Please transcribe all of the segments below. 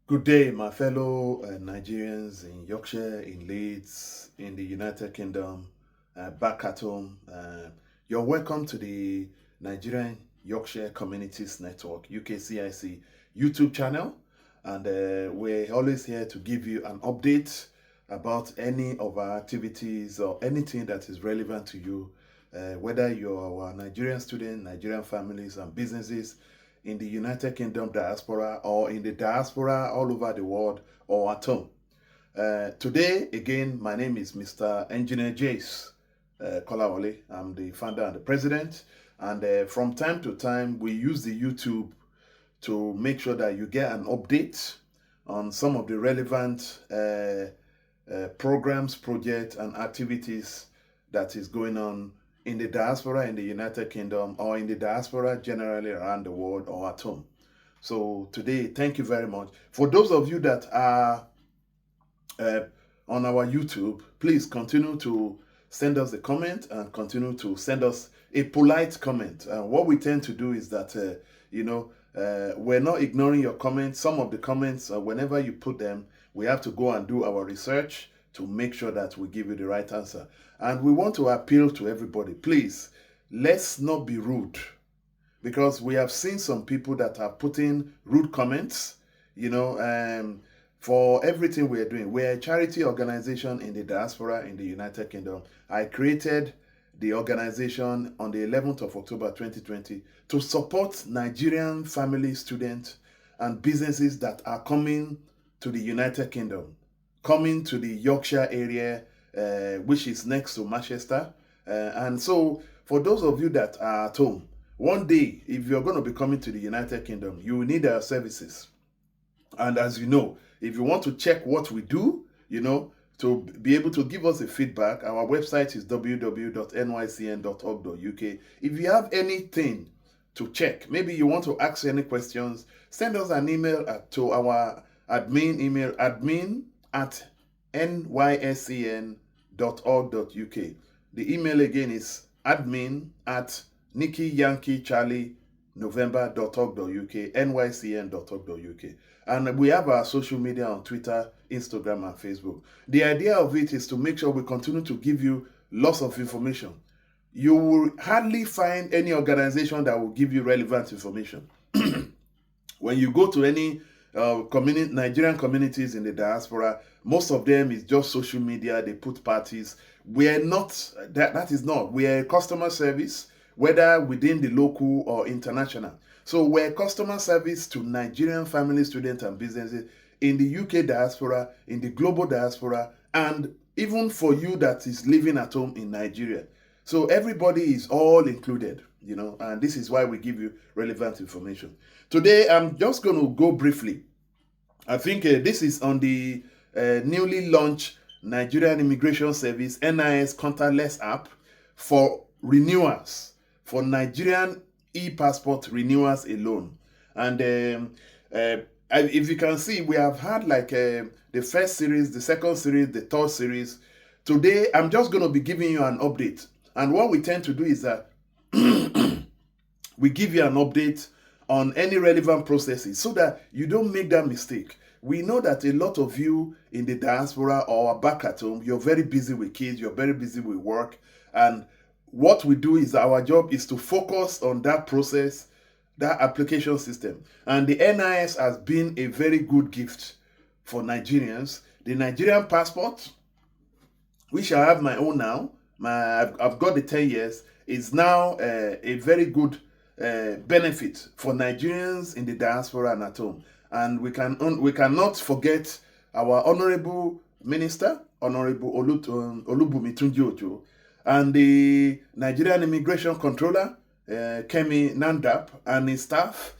Good day, my fellow Nigerians in Yorkshire, in Leeds, in the United Kingdom, back at home. You're welcome to the Nigerian Yorkshire Communities Network, UKCIC YouTube channel. And we're always here to give you an update about any of our activities or anything that is relevant to you, whether you're a Nigerian student, Nigerian families and businesses in the United Kingdom diaspora or in the diaspora all over the world or at home. Today, again, my name is Mr. Engineer Jace Kolawole. I'm the founder and the president. And from time to time, we use the YouTube to make sure that you get an update on some of the relevant programs, projects, and activities that is going on in the diaspora in the United Kingdom or in the diaspora generally around the world or at home. So today, thank you very much. For those of you that are on our YouTube, please continue to send us a comment and continue to send us a polite comment. What we tend to do is that, we're not ignoring your comments. Some of the comments, whenever you put them, we have to go and do our research to make sure that we give you the right answer. And we want to appeal to everybody. Please, let's not be rude, because we have seen some people that are putting rude comments, for everything we're doing. We're a charity organization in the diaspora in the United Kingdom. I created the organization on the 11th of October 2020 to support Nigerian family, students, and businesses that are coming to the United Kingdom, coming to the Yorkshire area, which is next to Manchester. And so for those of you that are at home, one day, if you're going to be coming to the United Kingdom, you will need our services. And as you know, if you want to check what we do, to be able to give us a feedback, our website is www.nycn.org.uk. If you have anything to check, maybe you want to ask any questions, send us an email to our admin email, admin@nyscn.org.uk. The email again is admin@NikkeiYankeeCharlieNovember.org.uk, nycn.org.uk. And we have our social media on Twitter, Instagram, and Facebook. The idea of it is to make sure we continue to give you lots of information. You will hardly find any organization that will give you relevant information. When you go to any Nigerian communities in the diaspora, most of them is just social media. They put parties. We are not, that is not. We are a customer service, whether within the local or international. So we're customer service to Nigerian family, students, and businesses in the UK diaspora, in the global diaspora, and even for you that is living at home in Nigeria. So everybody is all included, and this is why we give you relevant information. Today, I'm just going to go briefly. I think this is on the newly launched Nigerian Immigration Service, NIS Contactless app for renewals, for Nigerian e-passport renewals alone. And if you can see, we have had like the first series, the second series, the third series. Today, I'm just going to be giving you an update. And what we tend to do is that we give you an update on any relevant processes so that you don't make that mistake. We know that a lot of you in the diaspora or back at home, you're very busy with kids, you're very busy with work. And what we do is our job is to focus on that process, that application system. And the NIS has been a very good gift for Nigerians. The Nigerian passport, which I have my own now, I've got the 10 years, is now a very good benefit for Nigerians in the diaspora and at home. And we cannot forget our honorable minister, Honorable Olubumi Tunji, and the Nigerian Immigration Controller, Kemi Nandap, and his staff,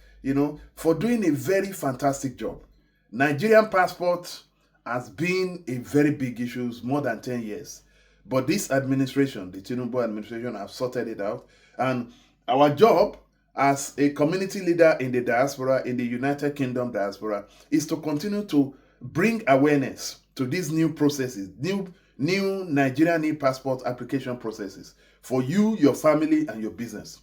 for doing a very fantastic job. Nigerian passport has been a very big issue more than 10 years. But this administration, the Tinubu administration, have sorted it out. And our job as a community leader in the diaspora, in the United Kingdom diaspora, is to continue to bring awareness to these new processes, new Nigerian e-passport application processes for you, your family, and your business.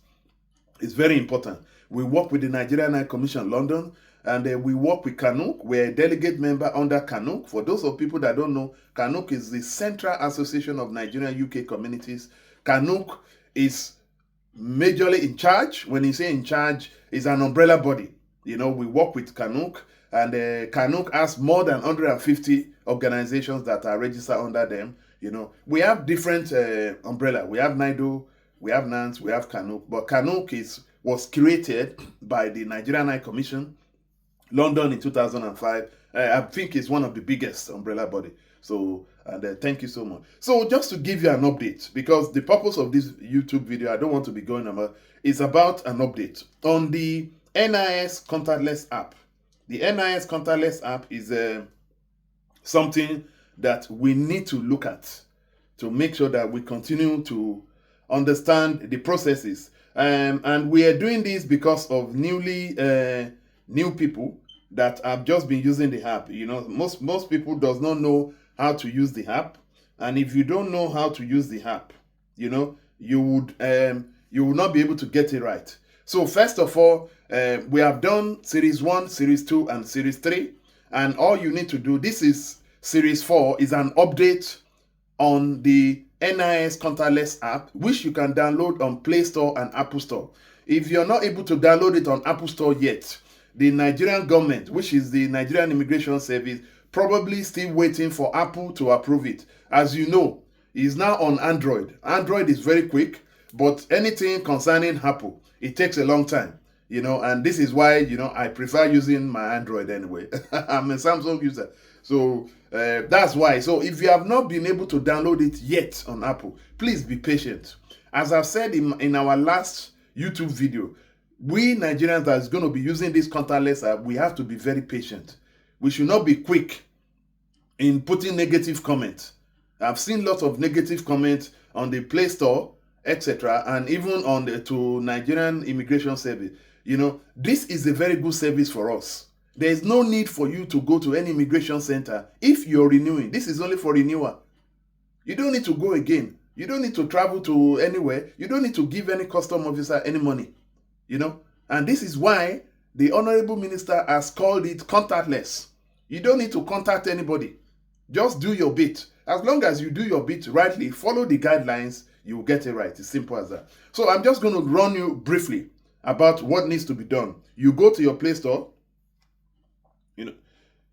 It's very important. We work with the Nigerian High Commission London, and we work with CANUC. We're a delegate member under CANUC. For those of people that don't know, CANUC is the Central Association of Nigerian UK Communities. CANUC is majorly in charge. When you say in charge, is an umbrella body. We work with CANUC, and CANUC has more than 150 organizations that are registered under them. We have different umbrella. We have NIDO, we have NANS, we have CANUC, but CANUC was created by the Nigerian High Commission London in 2005. I think it's one of the biggest umbrella body. So, and thank you so much. So just to give you an update, because the purpose of this YouTube video, I don't want to be going about, is about an update on the NIS Contactless app. The NIS Contactless app is something that we need to look at to make sure that we continue to understand the processes. And we are doing this because of new people that have just been using the app. Most people does not know how to use the app, and if you don't know how to use the app, you would not be able to get it right. So first of all, we have done Series 1, Series 2, and Series 3, and all you need to do, this is Series 4, is an update on the NIS Contactless app, which you can download on Play Store and Apple Store. If you're not able to download it on Apple Store yet, the Nigerian government, which is the Nigerian Immigration Service, probably still waiting for Apple to approve it. As you know, it's now on Android. Android is very quick, but anything concerning Apple, it takes a long time, and this is why, I prefer using my Android anyway. I'm a Samsung user. So that's why. So if you have not been able to download it yet on Apple, please be patient. As I've said in our last YouTube video, we Nigerians that is going to be using this contactless app, we have to be very patient. We should not be quick in putting negative comments. I've seen lots of negative comments on the Play Store, etc., and even on to Nigerian Immigration Service. This is a very good service for us. There is no need for you to go to any immigration center if you're renewing. This is only for renewal. You don't need to go again. You don't need to travel to anywhere. You don't need to give any custom officer any money. And this is why the Honorable Minister has called it contactless. You don't need to contact anybody. Just do your bit. As long as you do your bit rightly, follow the guidelines, you will get it right. It's simple as that. So I'm just going to run you briefly about what needs to be done. You go to your Play Store.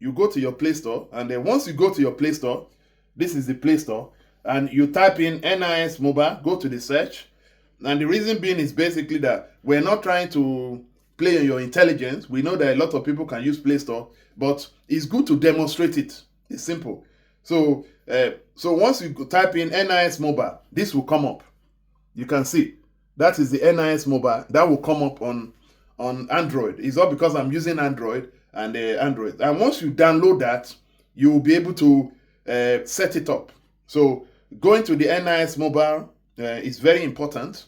You go to your Play Store, and then once you go to your Play Store, this is the Play Store, and you type in NIS Mobile, go to the search. And the reason being is basically that we're not trying to play on your intelligence. We know that a lot of people can use Play Store, but it's good to demonstrate it. It's simple. So once you type in NIS Mobile, this will come up. You can see that is the NIS Mobile. That will come up on Android. It's all because I'm using Android and Android. And once you download that, you will be able to set it up. So going to the NIS Mobile is very important,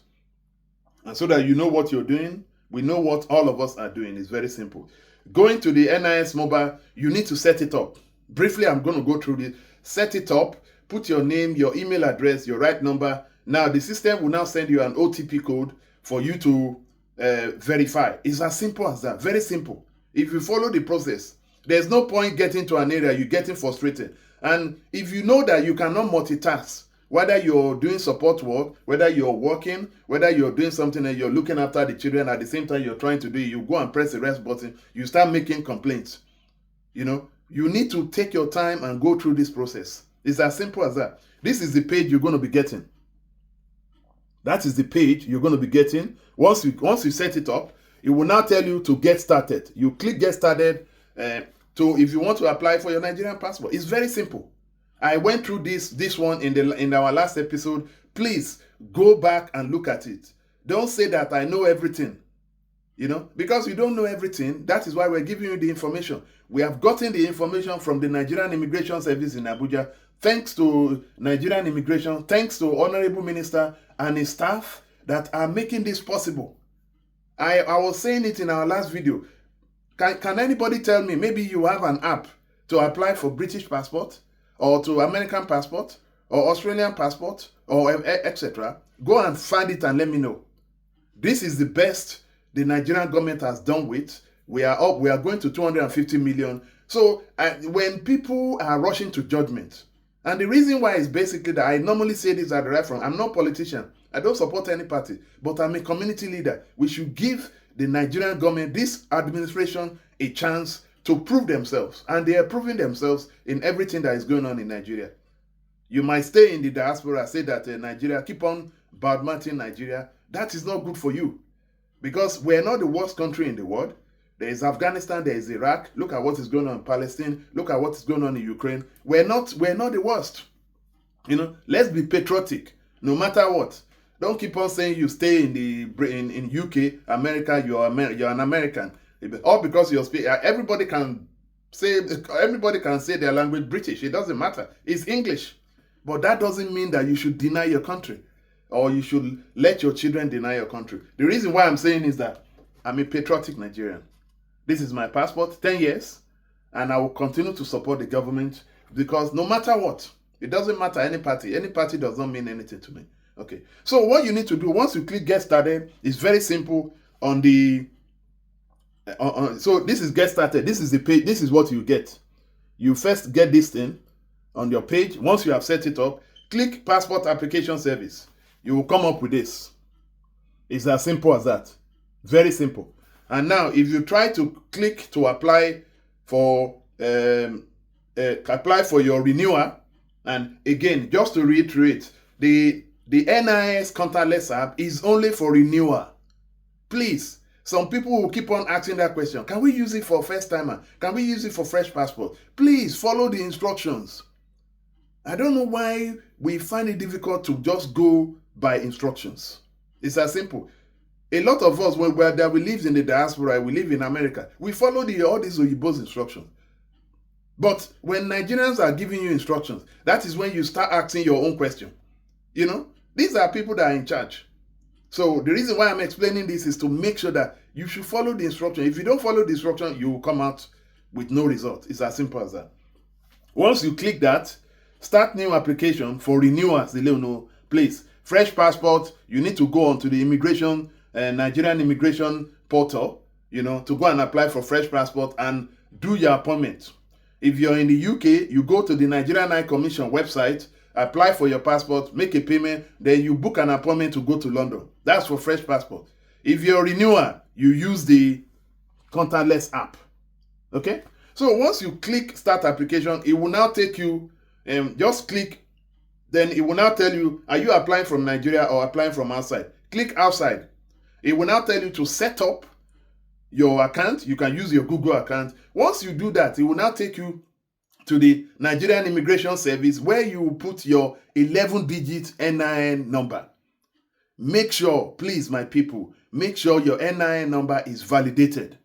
and so that you know what you're doing. We know what all of us are doing. It's very simple. Going to the NIS Mobile, you need to set it up. Briefly, I'm going to go through this. Set it up, put your name, your email address, your right number. Now, the system will now send you an OTP code for you to verify. It's as simple as that. Very simple. If you follow the process, there's no point getting to an area you're getting frustrated. And if you know that you cannot multitask, whether you're doing support work, whether you're working, whether you're doing something and you're looking after the children at the same time you're trying to do it, you go and press the rest button, you start making complaints. You need to take your time and go through this process. It's as simple as that. This is the page you're going to be getting. That is the page you're going to be getting. Once you set it up, it will now tell you to get started. You click get started if you want to apply for your Nigerian passport. It's very simple. I went through this one in our last episode. Please go back and look at it. Don't say that I know everything. Because you don't know everything, that is why we're giving you the information. We have gotten the information from the Nigerian Immigration Service in Abuja. Thanks to Nigerian Immigration, thanks to Honorable Minister and his staff that are making this possible. I was saying it in our last video. Can anybody tell me, maybe you have an app to apply for British passport, or to American passport, or Australian passport, or etc.? Go and find it and let me know. This is the best the Nigerian government has done with. We are going to 250 million. So when people are rushing to judgment, and the reason why is basically that I normally say this at the right from, I'm not a politician, I don't support any party, but I'm a community leader. We should give the Nigerian government, this administration, a chance to prove themselves. And they are proving themselves in everything that is going on in Nigeria. You might stay in the diaspora, say that Nigeria, keep on badmouthing Nigeria. That is not good for you. Because we're not the worst country in the world. There is Afghanistan, there is Iraq. Look at what is going on in Palestine. Look at what is going on in Ukraine. We're not the worst. Let's be patriotic, no matter what. Don't keep on saying you stay in UK, America, you're an American. All because you're speaking. Everybody can say their language British. It doesn't matter. It's English. But that doesn't mean that you should deny your country, or you should let your children deny your country. The reason why I'm saying is that I'm a patriotic Nigerian. This is my passport, 10 years, and I will continue to support the government, because no matter what, it doesn't matter any party does not mean anything to me. Okay, so what you need to do once you click get started is very simple. On the so this is get started. This is the page. This is what you get. You first get this thing on your page. Once you have set it up, click passport application service. You will come up with this. It's as simple as that. Very simple. And now, if you try to click to apply for your renewal, and again, just to reiterate, the NIS Contactless app is only for renewal. Please, some people will keep on asking that question. Can we use it for first timer? Can we use it for fresh passport? Please follow the instructions. I don't know why we find it difficult to just go by instructions. It's as simple. A lot of us, when we live in the diaspora, we live in America, we follow all these Oyinbo's instructions. But when Nigerians are giving you instructions, that is when you start asking your own question. These are people that are in charge. So the reason why I'm explaining this is to make sure that you should follow the instruction. If you don't follow the instruction, you will come out with no result. It's as simple as that. Once you click that, start new application for renewals, please, fresh passport, you need to go onto the Nigerian immigration portal, to go and apply for fresh passport and do your appointment. If you're in the UK, you go to the Nigerian High Commission website, apply for your passport, make a payment, then you book an appointment to go to London. That's for fresh passport. If you're a renewer, you use the Contactless app. Okay? So once you click start application, it will now take you, just click, then it will now tell you, are you applying from Nigeria or applying from outside? Click outside. It will now tell you to set up your account. You can use your Google account. Once you do that, it will now take you to the Nigerian Immigration Service, where you will put your 11-digit NIN number. Make sure, please, my people, make sure your NIN number is validated.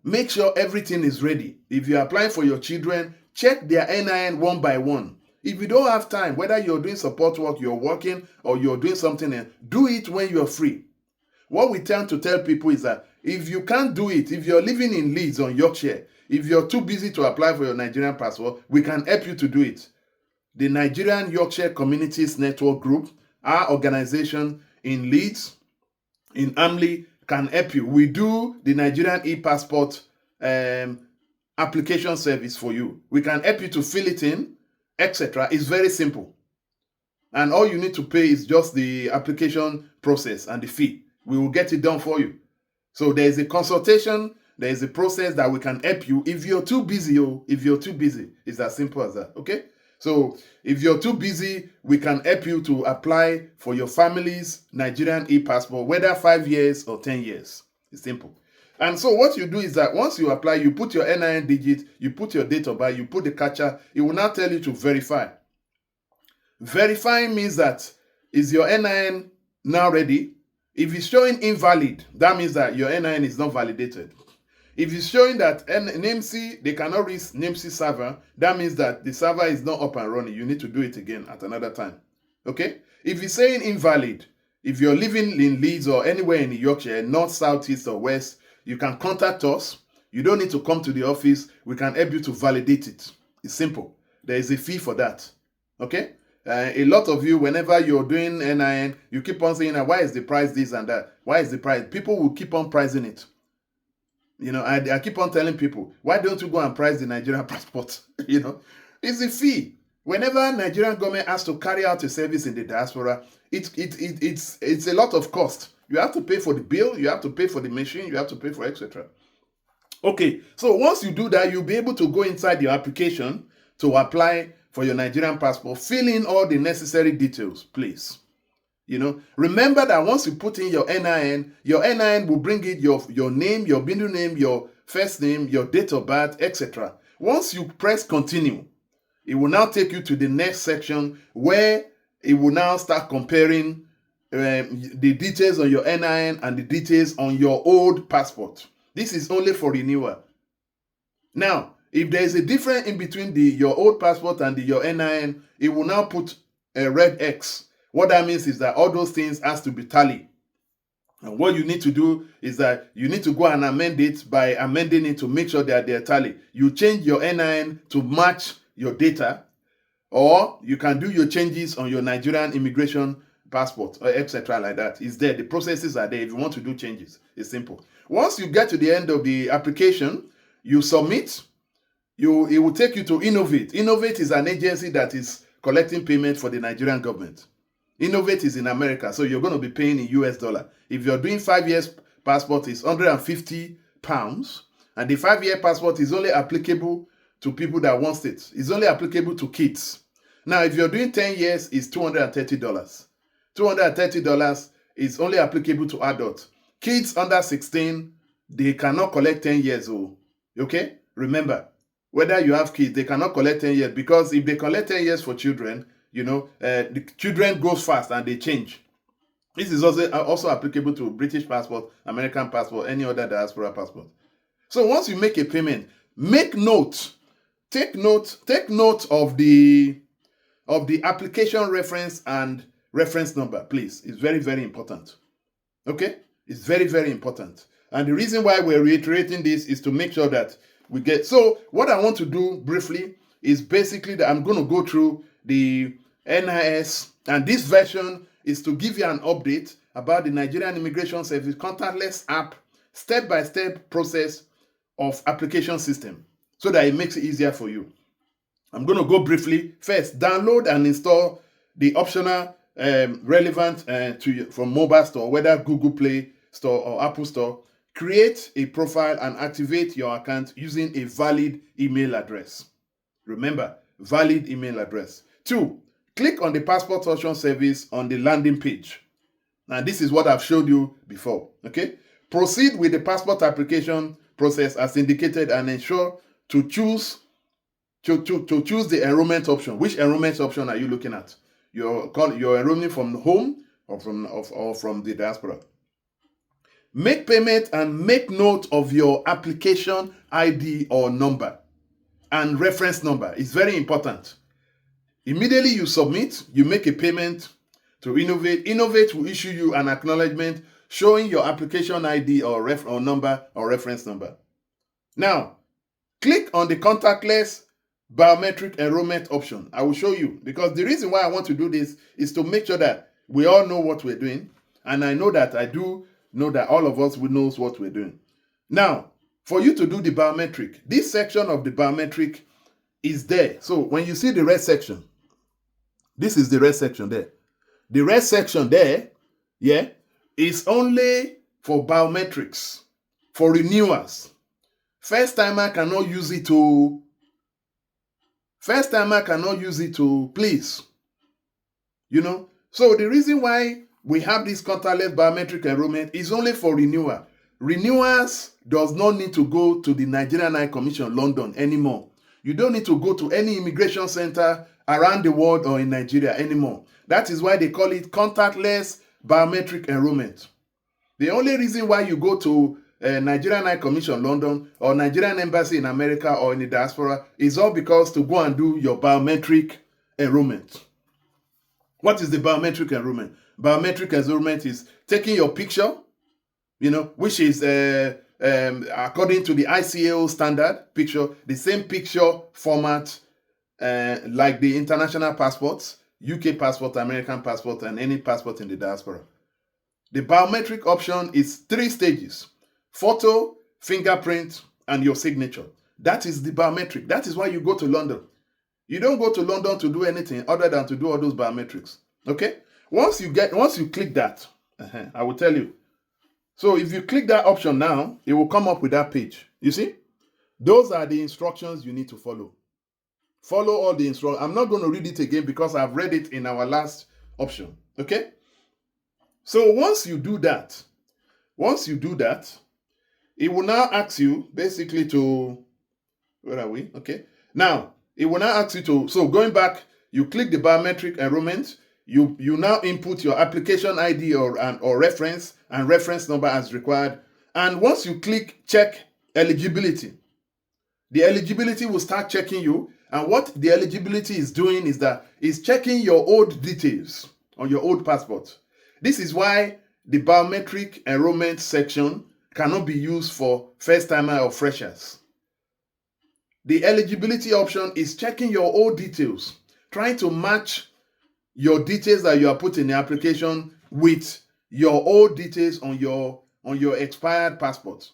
Make sure everything is ready. If you're applying for your children, check their NIN one by one. If you don't have time, whether you're doing support work, you're working, or you're doing something else, do it when you're free. What we tend to tell people is that if you can't do it, if you're living in Leeds or Yorkshire, if you're too busy to apply for your Nigerian passport, we can help you to do it. The Nigerian Yorkshire Communities Network Group, our organization in Leeds, in Amley, can help you. We do the Nigerian e-passport application service for you. We can help you to fill it in, etc. It's very simple. And all you need to pay is just the application process and the fee. We will get it done for you. So there is a consultation, there is a process that we can help you. If you're too busy, it's as simple as that, okay? So if you're too busy, we can help you to apply for your family's Nigerian e-passport, whether 5 years or 10 years. It's simple. And so what you do is that once you apply, you put your NIN digit, you put your date of birth, you put the captcha, it will now tell you to verify. Verifying means that, is your NIN now ready? If it's showing invalid, that means that your NIN is not validated. If it's showing that NIMC, they cannot reach NIMC server, that means that the server is not up and running. You need to do it again at another time. Okay? If it's saying invalid, if you're living in Leeds or anywhere in Yorkshire, north, south, east, or west, you can contact us. You don't need to come to the office. We can help you to validate it. It's simple. There is a fee for that. Okay? A lot of you, whenever you're doing NIN, you keep on saying, why is the price this and that? Why is the price? People will keep on pricing it. I keep on telling people, why don't you go and price the Nigerian passport? It's a fee. Whenever Nigerian government has to carry out a service in the diaspora, it's a lot of cost. You have to pay for the bill, you have to pay for the machine, you have to pay for etc. Okay, so once you do that, you'll be able to go inside your application to apply for your Nigerian passport, fill in all the necessary details, please. Remember that once you put in your NIN will bring in your name, your middle name, your first name, your date of birth, etc. Once you press continue, it will now take you to the next section where it will now start comparing the details on your NIN and the details on your old passport. This is only for renewal. Now, if there is a difference in between your old passport and your NIN, it will now put a red X. What that means is that all those things has to be tallied. And what you need to do is that you need to go and amend it by amending it to make sure that they're tally. You change your NIN to match your data, or you can do your changes on your Nigerian immigration passport, or etc. like that. It's there. The processes are there. If you want to do changes, it's simple. Once you get to the end of the application, you submit. It will take you to Innovate. Innovate is an agency that is collecting payment for the Nigerian government. Innovate is in America, so you're going to be paying in US dollar. If you're doing 5 years passport, it's £150, and the 5-year passport is only applicable to people that want it. It's only applicable to kids. Now, if you're doing 10 years, it's $230. $230 is only applicable to adults. Kids under 16, they cannot collect 10 years old. Okay? Remember, whether you have kids, they cannot collect 10 years, because if they collect 10 years for children, the children goes fast and they change. This is also applicable to British passport, American passport, any other diaspora passport. So once you make a payment, take note of the application reference and reference number, please. It's very, very important. Okay? It's very, very important. And the reason why we're reiterating this is to make sure that we get. So what I want to do briefly is basically that I'm going to go through the NIS, and this version is to give you an update about the Nigerian Immigration Service Contactless app, step-by-step process of application system, so that it makes it easier for you. I'm going to go briefly. First, download and install the optional relevant to you from mobile store, whether Google Play Store or Apple Store. Create a profile and activate your account using a valid email address. Remember, valid email address. 2, click on the passport option service on the landing page. Now, this is what I've showed you before. Okay? Proceed with the passport application process as indicated and ensure to choose the enrollment option. Which enrollment option are you looking at? You're enrolling from home or from the diaspora. Make payment and make note of your application ID or number and reference number. It's very important. Immediately you submit, you make a payment to Innovate. Innovate will issue you an acknowledgement showing your application ID or number or reference number. Now, click on the contactless biometric enrollment option. I will show you, because the reason why I want to do this is to make sure that we all know what we're doing, and I know that all of us knows what we're doing. Now, for you to do the biometric, this section of the biometric is there. So when you see the red section, this is the red section there. The red section there, is only for biometrics, for renewals. First timer cannot use it to. Please. So the reason why we have this contactless biometric enrollment is only for renewal. Renewals does not need to go to the Nigerian High Commission, London anymore. You don't need to go to any immigration center around the world or in Nigeria anymore. That is why they call it contactless biometric enrollment. The only reason why you go to Nigerian High Commission, London, or Nigerian Embassy in America or in the diaspora is all because to go and do your biometric enrollment. What is the biometric enrollment? Biometric enrollment is taking your picture, which is according to the ICAO standard picture, the same picture format like the international passports, UK passport, American passport, and any passport in the diaspora. The biometric option is 3 stages: photo, fingerprint, and your signature. That is the biometric. That is why you go to London. You don't go to London to do anything other than to do all those biometrics. Okay? Once you click that, I will tell you. So if you click that option now, it will come up with that page. You see? Those are the instructions you need to follow. Follow all the instructions. I'm not going to read it again because I've read it in our last option. Okay? So once you do that, it will now ask you basically to, where are we? Okay. Now, it will now ask you to, so going back, you click the biometric enrollment, you now input your application ID or reference and reference number as required. And once you click check eligibility, the eligibility will start checking you. And what the eligibility is doing is that it's checking your old details on your old passport. This is why the biometric enrollment section cannot be used for first-timer or freshers. The eligibility option is checking your old details, trying to match your details that you are put in the application with your old details on your expired passport.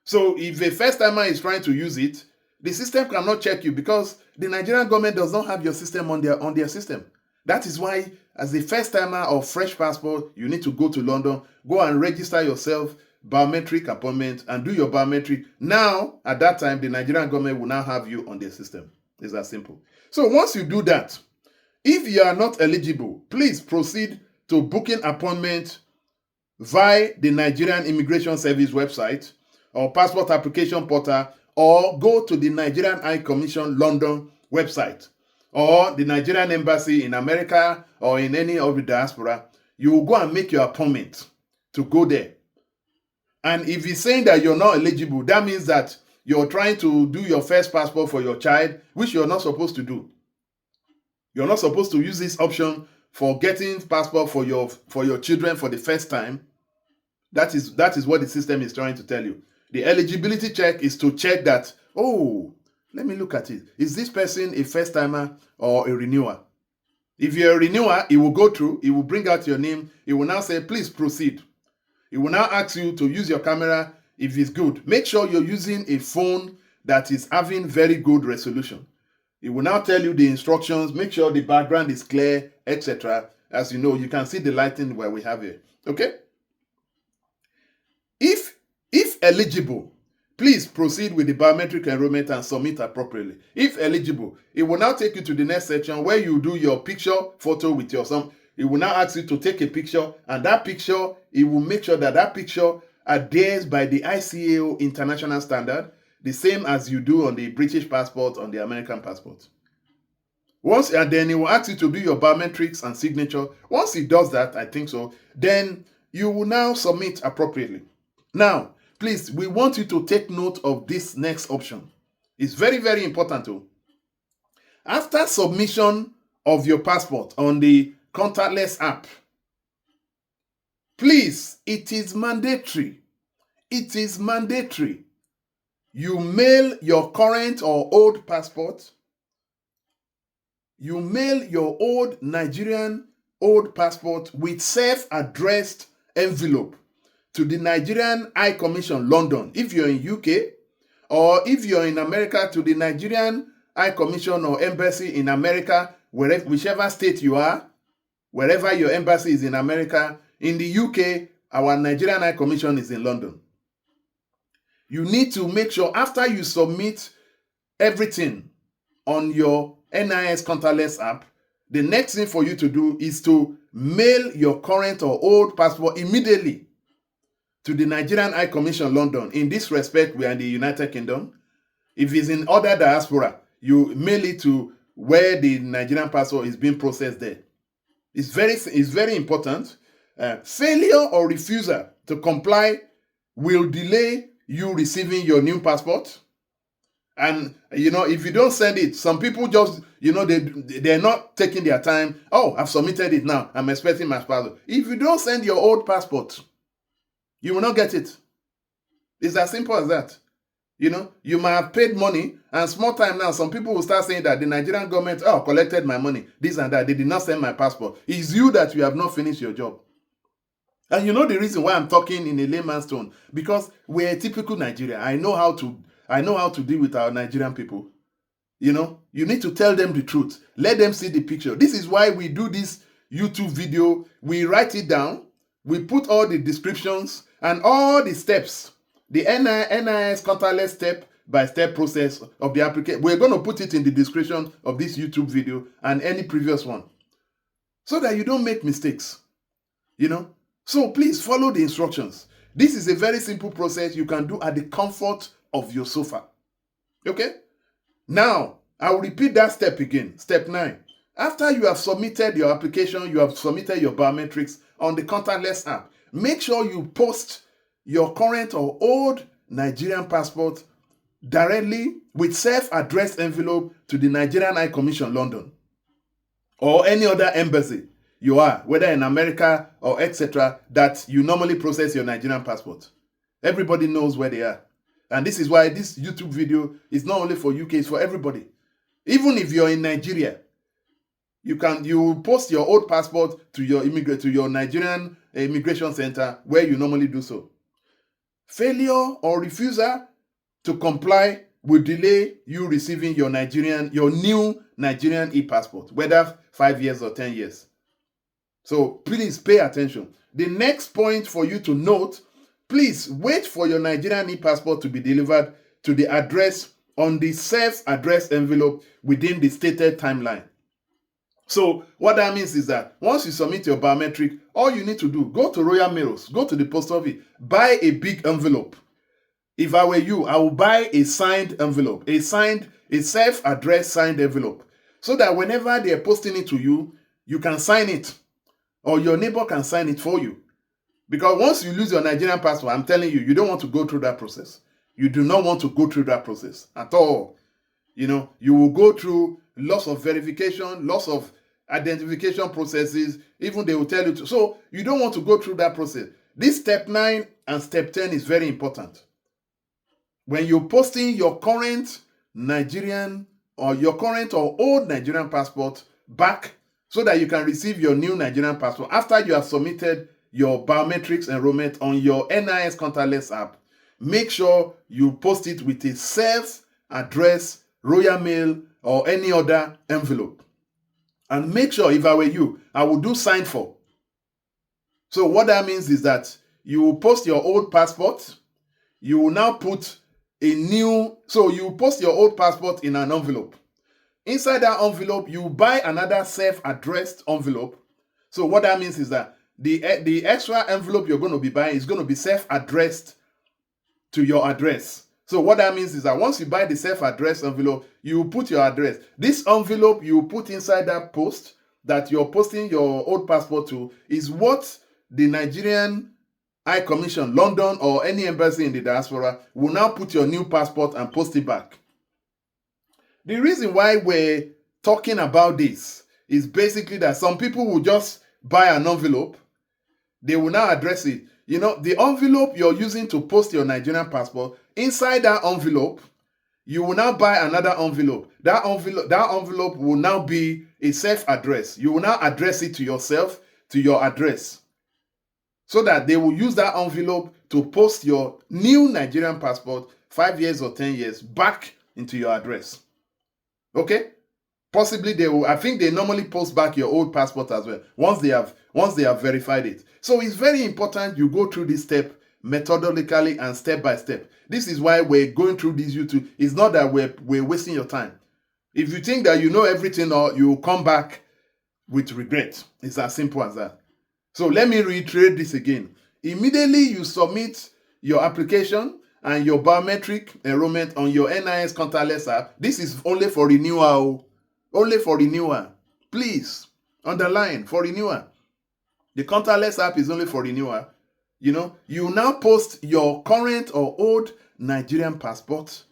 So if a first-timer is trying to use it, the system cannot check you because the Nigerian government does not have your system on their system. That is why, as a first-timer or fresh passport, you need to go to London, go and register yourself, biometric appointment, and do your biometric. Now, at that time, the Nigerian government will now have you on their system. It's that simple. So once you do that, if you are not eligible, please proceed to booking appointment via the Nigerian Immigration Service website or passport application portal, or go to the Nigerian High Commission London website or the Nigerian Embassy in America or in any of the diaspora. You will go and make your appointment to go there. And if it's saying that you're not eligible, that means that you're trying to do your first passport for your child, which you're not supposed to do. You're not supposed to use this option for getting passport for your children for the first time. That is what the system is trying to tell you. The eligibility check is to check that, oh, let me look at it. Is this person a first-timer or a renewer? If you're a renewer, it will go through, it will bring out your name, it will now say, please proceed. It will now ask you to use your camera if it's good. Make sure you're using a phone that is having very good resolution. It will now tell you the instructions, make sure the background is clear, etc. As you know, you can see the lighting where we have it. Okay? If eligible, please proceed with the biometric enrollment and submit appropriately. If eligible, it will now take you to the next section where you do your picture photo with your son. It will now ask you to take a picture, and that picture, it will make sure that picture adheres by the ICAO international standard, the same as you do on the British passport, on the American passport. And then it will ask you to do your biometrics and signature. Once it does that, I think so, then you will now submit appropriately. Now, please, we want you to take note of this next option. It's very, very important too. After submission of your passport on the Contactless app, please, it is mandatory. It is mandatory. You mail your current or old passport. You mail your old Nigerian old passport with self-addressed envelope to the Nigerian High Commission London if you're in UK, or if you're in America, to the Nigerian High Commission or Embassy in America, whichever state you are, wherever your embassy is in America. In the UK, our Nigerian High Commission is in London. You need to make sure after you submit everything on your NIS Contactless app, the next thing for you to do is to mail your current or old passport immediately to the Nigerian High Commission London. In this respect, we are in the United Kingdom. If it's in other diaspora, you mail it to where the Nigerian passport is being processed there. It's very important. Failure or refusal to comply will delay you receiving your new passport. And, if you don't send it, some people just, they're not taking their time. Oh, I've submitted it now. I'm expecting my passport. If you don't send your old passport, you will not get it. It's as simple as that. You know, you might have paid money, and small time now, some people will start saying that the Nigerian government, collected my money, this and that. They did not send my passport. It's you that you have not finished your job. And you know the reason why I'm talking in a layman's tone? Because we're a typical Nigeria. I know how to deal with our Nigerian people. You know, you need to tell them the truth. Let them see the picture. This is why we do this YouTube video. We write it down. We put all the descriptions and all the steps. The NIS contactless step-by-step process of the application. We're going to put it in the description of this YouTube video and any previous one, so that you don't make mistakes. You know, so please follow the instructions. This is a very simple process you can do at the comfort of your sofa. Okay? Now, I will repeat that step again. Step 9. After you have submitted your application, you have submitted your biometrics on the Contactless app, make sure you post your current or old Nigerian passport directly with self-addressed envelope to the Nigerian High Commission, London, or any other embassy you are, whether in America or etc., that you normally process your Nigerian passport. Everybody knows where they are. And this is why this YouTube video is not only for UK, it's for everybody. Even if you're in Nigeria, you post your old passport to your Nigerian immigration center where you normally do so. Failure or refusal to comply will delay you receiving your new Nigerian e-passport, whether 5 years or 10 years. So please pay attention. The next point for you to note, please wait for your Nigerian e-passport to be delivered to the address on the self-addressed envelope within the stated timeline. So what that means is that once you submit your biometric, all you need to do, go to Royal Mails, go to the post office, buy a big envelope. If I were you, I would buy a signed envelope, a self-addressed signed envelope, so that whenever they are posting it to you, you can sign it, or your neighbor can sign it for you. Because once you lose your Nigerian passport, I'm telling you, you don't want to go through that process. You do not want to go through that process at all. You know, you will go through lots of verification, lots of identification processes, even they will tell you to. So you don't want to go through that process. This step 9 and step 10 is very important. When you're posting your current Nigerian or old Nigerian passport back so that you can receive your new Nigerian passport after you have submitted your biometrics enrollment on your NIS Contactless app, make sure you post it with a self-addressed Royal Mail or any other envelope. And make sure, if I were you, I would do sign for. So what that means is that you will post your old passport. You will now put you post your old passport in an envelope. Inside that envelope, you buy another self-addressed envelope. So what that means is that the extra envelope you're going to be buying is going to be self-addressed to your address. So what that means is that once you buy the self-addressed envelope, you put your address. This envelope you put inside that post that you're posting your old passport to is what the Nigerian High Commission, London, or any embassy in the diaspora will now put your new passport and post it back. The reason why we're talking about this is basically that some people will just buy an envelope. They will now address it. You know, the envelope you're using to post your Nigerian passport, inside that envelope, you will now buy another envelope. That envelope will now be a self-address. You will now address it to yourself, to your address, so that they will use that envelope to post your new Nigerian passport 5 years or 10 years back into your address. Okay? Possibly they will, I think they normally post back your old passport as well, once they have verified it. So it's very important you go through this step methodically and step by step. This is why we're going through this YouTube. It's not that we're wasting your time. If you think that you know everything, or you will come back with regret. It's as simple as that. So let me reiterate this again. Immediately you submit your application and your biometric enrollment on your NIS Contactless app. This is only for renewal. Only for renewal. Please underline, for renewal. The Contactless app is only for renewal. You know, you now post your current or old Nigerian passport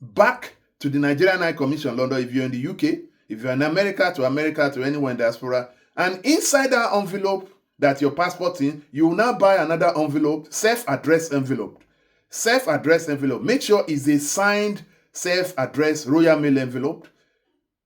back to the Nigerian High Commission, London, if you're in the UK, if you're in America, to anyone in diaspora. And inside that envelope that your passport in, you will now buy another envelope, self-addressed envelope. Self-addressed envelope. Make sure it's a signed self-addressed Royal Mail envelope.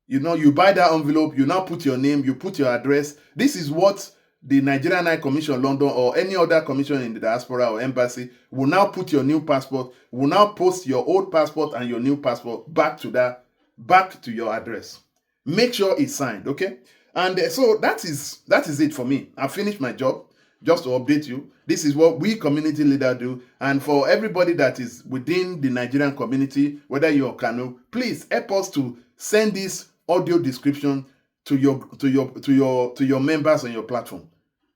You know, you buy that envelope, you now put your name, you put your address. This is what the Nigerian High Commission London or any other commission in the diaspora or embassy will now put your new passport, will now post your old passport and your new passport back to your address. Make sure it's signed, okay? And so that is it for me. I finished my job. Just to update you, this is what we community leaders do. And for everybody that is within the Nigerian community, whether you're Kano, please help us to send this audio description to your members on your platform.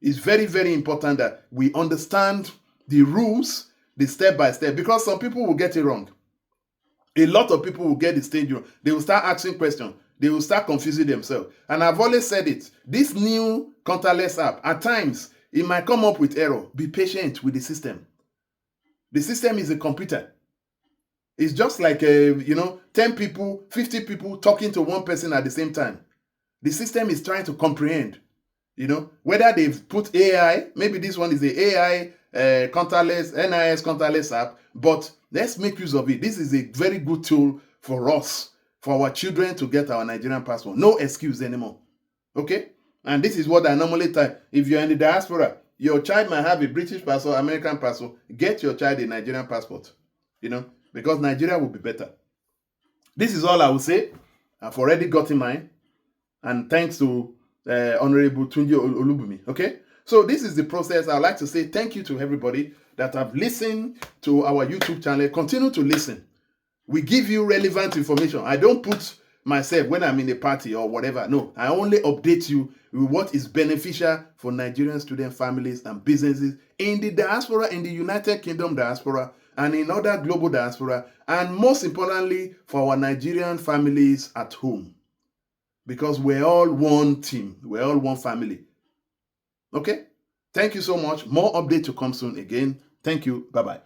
It's very, very important that we understand the rules, the step by step, because some people will get it wrong. A lot of people will get the stage wrong. They will start asking questions. They will start confusing themselves. And I've always said it. This new contactless app, at times, it might come up with error. Be patient with the system. The system is a computer. It's just like, 10 people, 50 people talking to one person at the same time. The system is trying to comprehend, whether they've put AI, maybe this one is the AI contactless, NIS contactless app, but let's make use of it. This is a very good tool for us, for our children to get our Nigerian passport. No excuse anymore. Okay? And this is what I normally type. If you're in the diaspora, your child might have a British passport, American passport. Get your child a Nigerian passport, because Nigeria will be better. This is all I will say. I've already gotten mine. And thanks to Honorable Tunji Olubumi. Okay? So this is the process. I'd like to say thank you to everybody that have listened to our YouTube channel. Continue to listen. We give you relevant information. I don't put myself when I'm in a party or whatever. No, I only update you with what is beneficial for Nigerian student families and businesses in the diaspora, in the United Kingdom diaspora, and in other global diaspora, and most importantly, for our Nigerian families at home. Because we're all one team. We're all one family. Okay? Thank you so much. More update to come soon again. Thank you. Bye-bye.